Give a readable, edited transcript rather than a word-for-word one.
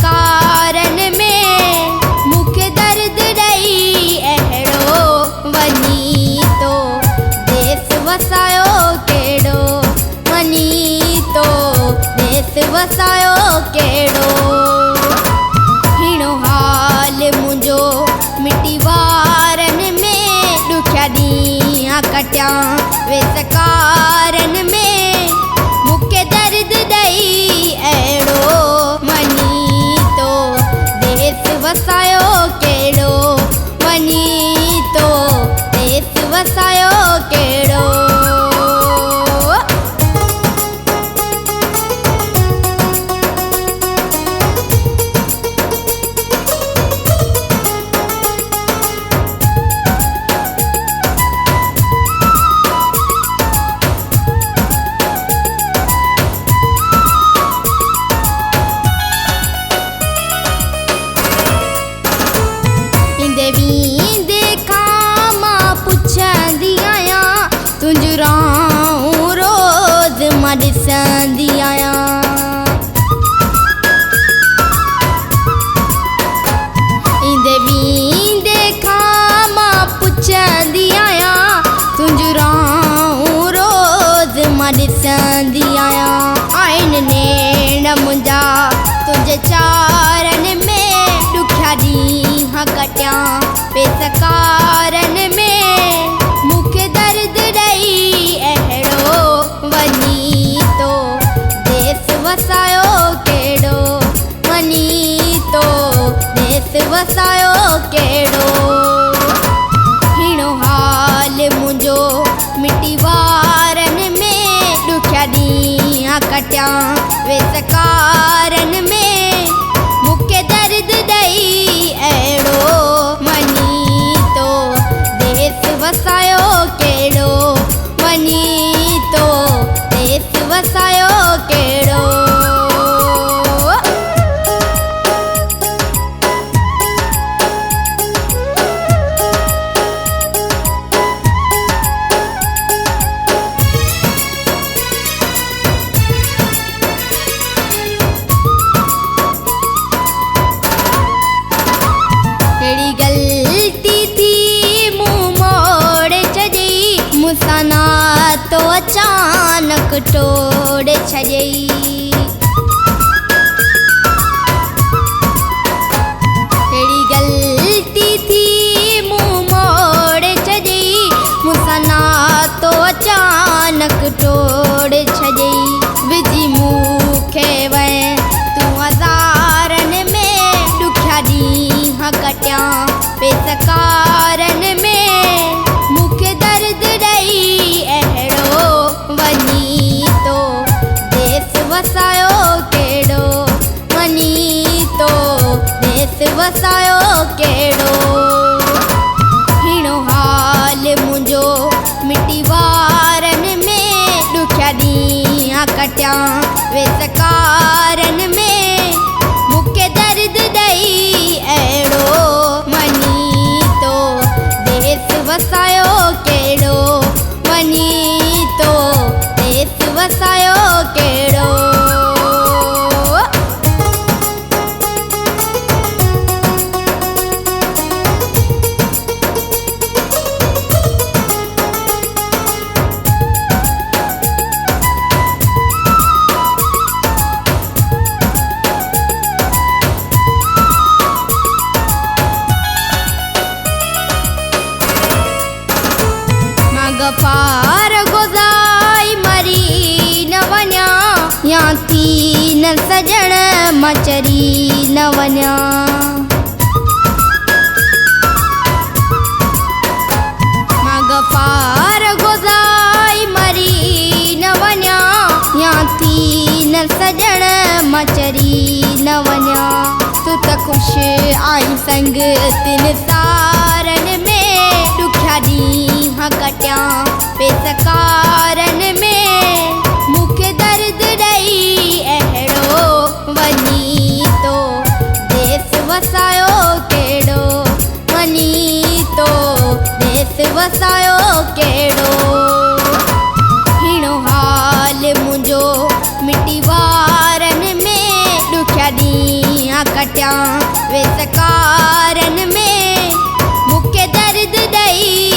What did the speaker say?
कारन में मूंखे दर्द ॾेई अहिड़ो वञी तो देस वसायो कहिड़ो वञी तो देस वसायो कहिड़ो हिणो हाल मुंहिंजो मिटी वारन में ॾुखिया ॾींहं कटिया वेस कारन में मूंखे दर्द ॾेई अहिड़ो वञी तो देस वसायो कहिड़ो वञी तो देस वसायो कहिड़ो वींदे खां मां पुछंदी आहियां तुंहिंजो राऊं रोज़ मां ॾिसंदी आहियां ईंदे वींदे खां मां पुछंदी आहियां तुंहिंजो राऊं रोज़ मां ॾिसंदी आहियां आहिनि नेण मुंहिंजा तुंहिंजे चारन में ॾुखिया ॾींहं कटिया पेस कारन में मूंखे दर्द ॾेई अहिड़ो वञी तो देस वसायो कहिड़ो वञी तो देस वसायो कहिड़ो हिणो हाल मुंहिंजो मिटी वारन में ॾुखिया ॾींहं कटिया वेस कारन में मूंखे दर्द ॾेई अहिड़ो वञी तो देस वसायो कहिड़ो वञी तो देस वसायो कहिड़ो तो अचानक टोड़े छॾई कहिड़ी ग़लती थी मूं मोड़े छॾई मूंसां नातो अचानक टोड़े छॾई विझी मूंखे वए तूं हज़ारन में ॾुखिया ॾींहं कटिया पेस कारन में मूंखे दर्द ॾेई अहिड़ो वञी तो देस वसायो कहिड़ो वञी तो देस वसायो कहिड़ो हिणो हाल मुंहिंजो मिटी वारन में ॾुखिया ॾींहं कटिया वेस कारन में मूंखे दर्द ॾेई अहिड़ो वञी तो देस वसायो कहिड़ो वञी तो देस वसायो कहिड़ो पार गुज़ाई मरी न वञा या थी न सजण मां चरी न वञा पार गुज़ाई मरी न वञा या थी न सजण मां चरी न वञा तूं त ख़ुशि आई संग तिन सारन में ॾुखिया ॾींहं कटिया पेस कारन में मूंखे दर्द ॾेई अहिड़ो वञी तो देस वसायो कहिड़ो वञी तो देस वसायो कहिड़ो हिणो हाल मुंहिंजो मिटी वारन में ॾुखिया ॾींहं कटिया वेस कारन में मूंखे दर्द ॾेई